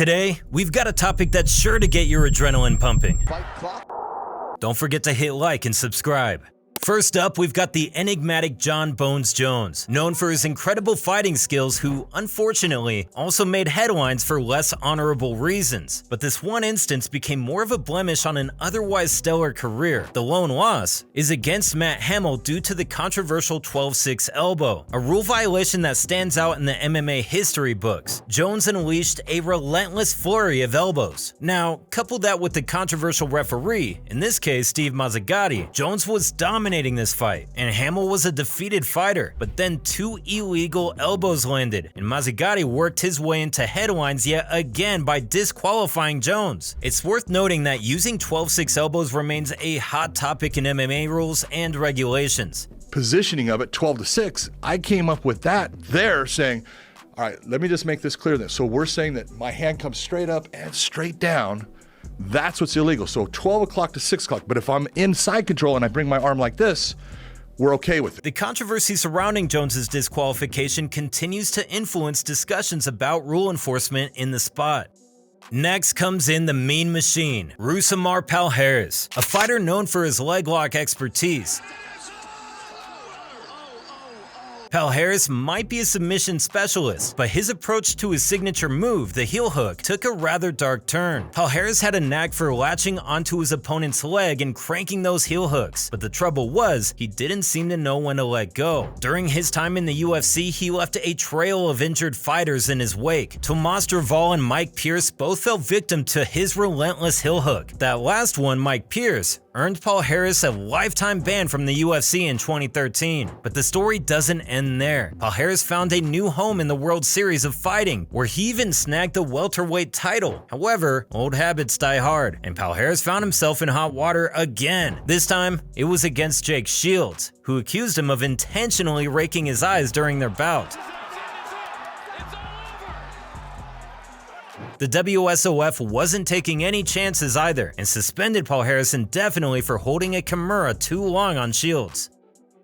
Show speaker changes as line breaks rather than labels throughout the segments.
Today, we've got a topic that's sure to get your adrenaline pumping. Don't forget to hit like and subscribe. First up, we've got the enigmatic Jon Bones Jones, known for his incredible fighting skills, who, unfortunately, also made headlines for less honorable reasons. But this one instance became more of a blemish on an otherwise stellar career. The lone loss is against Matt Hamill due to the controversial 12-6 elbow, a rule violation that stands out in the MMA history books. Jones unleashed a relentless flurry of elbows. Now, couple that with the controversial referee, in this case Steve Mazzagatti, Jones was dominating this fight, and Hamill was a defeated fighter, but then two illegal elbows landed, and Mazzagatti worked his way into headlines yet again by disqualifying Jones. It's worth noting that using 12-6 elbows remains a hot topic in MMA rules and regulations.
Positioning of it 12-6, I came up with that there saying, all right, let me just make this clear then. So we're saying that my hand comes straight up and straight down. That's what's illegal. So 12 o'clock to 6 o'clock. But if I'm in side control and I bring my arm like this, we're okay with it.
The controversy surrounding Jones's disqualification continues to influence discussions about rule enforcement in the spot. Next comes in the Mean Machine, Rousimar Palhares, a fighter known for his leg lock expertise. Palhares might be a submission specialist, but his approach to his signature move, the heel hook, took a rather dark turn. Palhares had a knack for latching onto his opponent's leg and cranking those heel hooks, but the trouble was, he didn't seem to know when to let go. During his time in the UFC, he left a trail of injured fighters in his wake. Tomas Derval and Mike Pierce both fell victim to his relentless heel hook. That last one, Mike Pierce, earned Palhares a lifetime ban from the UFC in 2013. But the story doesn't end there. Palhares found a new home in the World Series of Fighting, where he even snagged the welterweight title. However, old habits die hard, and Palhares found himself in hot water again. This time, it was against Jake Shields, who accused him of intentionally raking his eyes during their bout. The WSOF wasn't taking any chances either, and suspended Palhares indefinitely for holding a Kimura too long on Shields.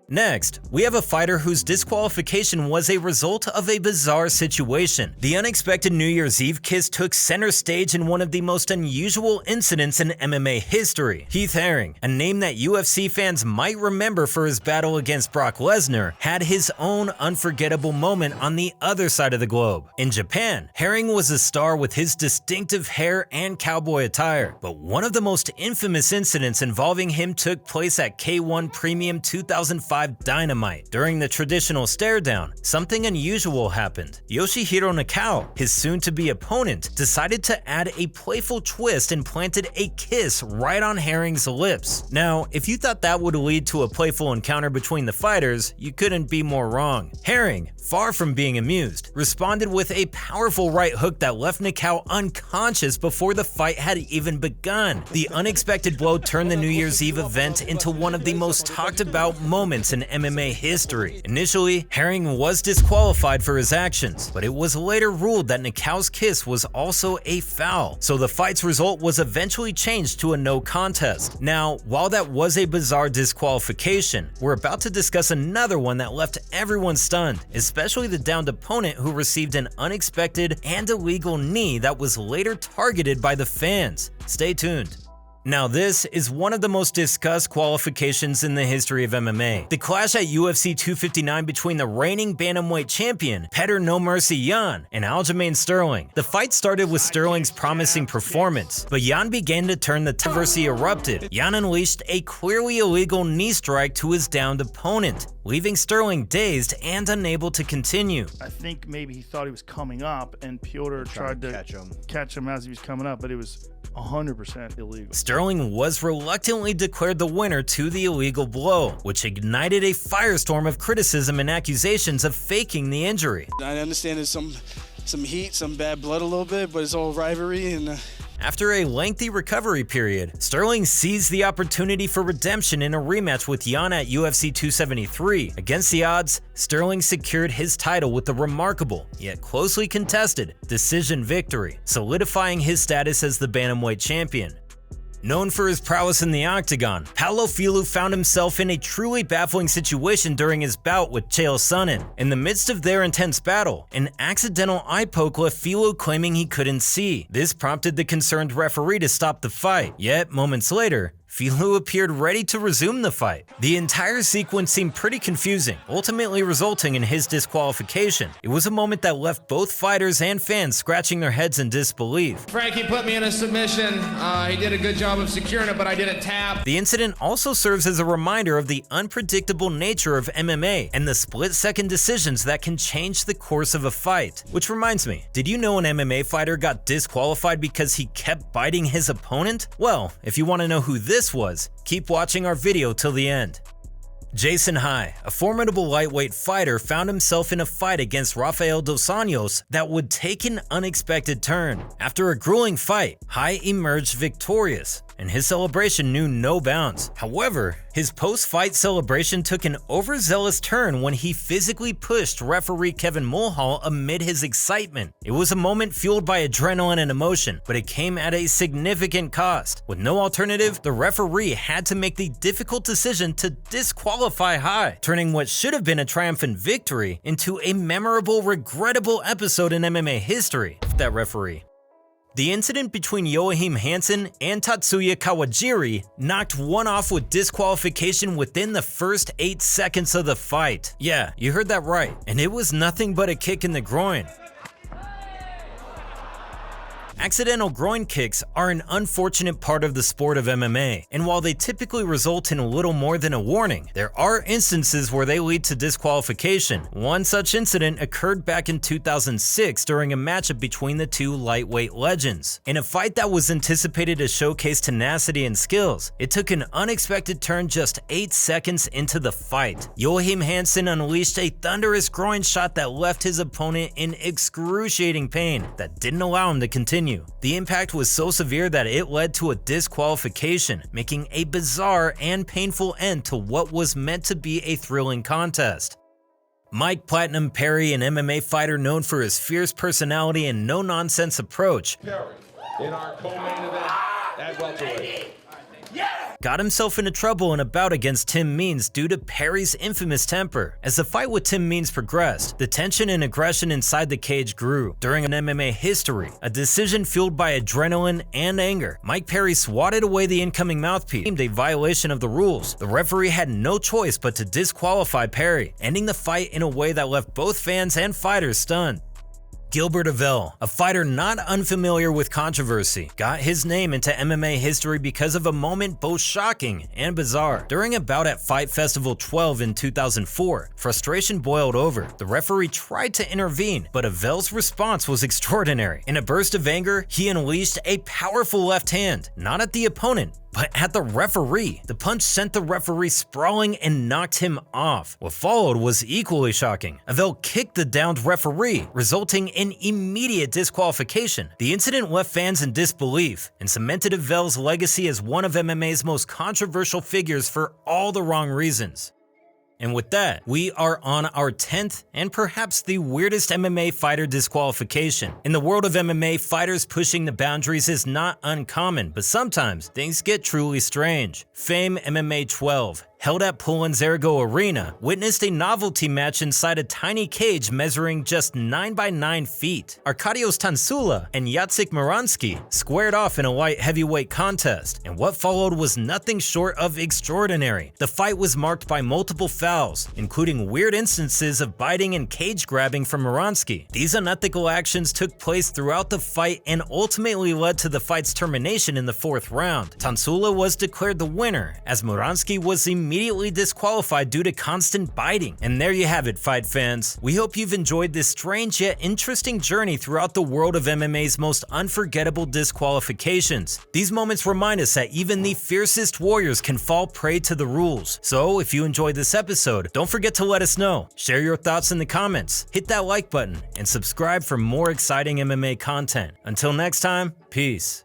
Next, we have a fighter whose disqualification was a result of a bizarre situation. The unexpected New Year's Eve kiss took center stage in one of the most unusual incidents in MMA history. Heath, a name that UFC fans might remember for his battle against Brock Lesnar, had his own unforgettable moment on the other side of the globe. In Japan, Herring was a star with his distinctive hair and cowboy attire, but one of the most infamous incidents involving him took place at K1 Premium 2005 Dynamite. During the traditional stare down, something unusual happened. Yoshihiro Nakao, his soon-to-be opponent, decided to add a playful twist and planted a kiss right on Herring's lips. Now, if you thought that would lead to a playful encounter between the fighters, you couldn't be more wrong. Herring, far from being amused, responded with a powerful right hook that left Nakao unconscious before the fight had even begun. The unexpected blow turned the New Year's Eve event into one of the most talked about moments in MMA history. Initially, Herring was disqualified for his actions, but it was later ruled that Nakao's kiss was also a foul, so the fight's result was eventually changed to a no contest. Now, while that was a bizarre disqualification, we're about to discuss another one that left everyone stunned, especially the downed opponent who received an unexpected and illegal knee that was later targeted by the fans. Stay tuned. Now this is one of the most discussed qualifications in the history of MMA. The clash at UFC 259 between the reigning bantamweight champion, Petr No Mercy Yan, and Aljamain Sterling. The fight started with Sterling's promising performance, but Yan began to turn the controversy erupted. Yan unleashed a clearly illegal knee strike to his downed opponent, leaving Sterling dazed and unable to continue.
I think maybe he thought he was coming up and Petr tried to catch him as he was coming up, but it was 100% illegal.
Sterling was reluctantly declared the winner to the illegal blow, which ignited a firestorm of criticism and accusations of faking the injury.
I understand there's some heat, some bad blood a little bit, but it's all rivalry and
After a lengthy recovery period, Sterling seized the opportunity for redemption in a rematch with Yan at UFC 273. Against the odds, Sterling secured his title with a remarkable, yet closely contested, decision victory, solidifying his status as the bantamweight champion. Known for his prowess in the octagon, Paulo Filho found himself in a truly baffling situation during his bout with Chael Sonnen. In the midst of their intense battle, an accidental eye poke left Filho claiming he couldn't see. This prompted the concerned referee to stop the fight, yet moments later, Filho appeared ready to resume the fight. The entire sequence seemed pretty confusing, ultimately resulting in his disqualification. It was a moment that left both fighters and fans scratching their heads in disbelief.
Frankie put me in a submission. He did a good job of securing it, but I didn't tap.
The incident also serves as a reminder of the unpredictable nature of MMA and the split-second decisions that can change the course of a fight. Which reminds me, did you know an MMA fighter got disqualified because he kept biting his opponent? Well, if you want to know who this was, keep watching our video till the end. Jason High, a formidable lightweight fighter, found himself in a fight against Rafael dos Anjos that would take an unexpected turn. After a grueling fight, High emerged victorious, and his celebration knew no bounds. However, his post-fight celebration took an overzealous turn when he physically pushed referee Kevin Mulhall amid his excitement. It was a moment fueled by adrenaline and emotion, but it came at a significant cost. With no alternative, the referee had to make the difficult decision to disqualify High, turning what should have been a triumphant victory into a memorable, regrettable episode in MMA history. That referee. The incident between Joachim Hansen and Tatsuya Kawajiri knocked one off with disqualification within the first 8 seconds of the fight. Yeah, you heard that right, and it was nothing but a kick in the groin. Accidental groin kicks are an unfortunate part of the sport of MMA, and while they typically result in little more than a warning, there are instances where they lead to disqualification. One such incident occurred back in 2006 during a matchup between the two lightweight legends. In a fight that was anticipated to showcase tenacity and skills, it took an unexpected turn just 8 seconds into the fight. Joachim Hansen unleashed a thunderous groin shot that left his opponent in excruciating pain that didn't allow him to continue. The impact was so severe that it led to a disqualification, making a bizarre and painful end to what was meant to be a thrilling contest. Mike "Platinum" Perry, an MMA fighter known for his fierce personality and no-nonsense approach,
Perry, in our co-main event at welterweight.
got himself into trouble in a bout against Tim Means due to Perry's infamous temper. As the fight with Tim Means progressed, the tension and aggression inside the cage grew. During an MMA history, a decision fueled by adrenaline and anger, Mike Perry swatted away the incoming mouthpiece, deemed a violation of the rules. The referee had no choice but to disqualify Perry, ending the fight in a way that left both fans and fighters stunned. Gilbert Yvel, a fighter not unfamiliar with controversy, got his name into MMA history because of a moment both shocking and bizarre. During a bout at Fight Festival 12 in 2004, frustration boiled over. The referee tried to intervene, but Yvel's response was extraordinary. In a burst of anger, he unleashed a powerful left hand, not at the opponent, but at the referee. The punch sent the referee sprawling and knocked him off. What followed was equally shocking. Yvel kicked the downed referee, resulting in immediate disqualification. The incident left fans in disbelief and cemented Yvel's legacy as one of MMA's most controversial figures for all the wrong reasons. And with that, we are on our 10th and perhaps the weirdest MMA fighter disqualification. In the world of MMA, fighters pushing the boundaries is not uncommon, but sometimes things get truly strange. Fame MMA 12, held at Poland's Ergo Arena, witnessed a novelty match inside a tiny cage measuring just 9 by 9 feet. Arkadiusz Tancula and Jacek Muranski squared off in a light heavyweight contest, and what followed was nothing short of extraordinary. The fight was marked by multiple fouls, including weird instances of biting and cage grabbing from Muranski. These unethical actions took place throughout the fight and ultimately led to the fight's termination in the 4th round. Tancula was declared the winner, as Muranski was immediately disqualified due to constant biting. And there you have it, fight fans. We hope you've enjoyed this strange yet interesting journey throughout the world of MMA's most unforgettable disqualifications. These moments remind us that even the fiercest warriors can fall prey to the rules. So if you enjoyed this episode, don't forget to let us know. Share your thoughts in the comments, hit that like button, and subscribe for more exciting MMA content. Until next time, peace.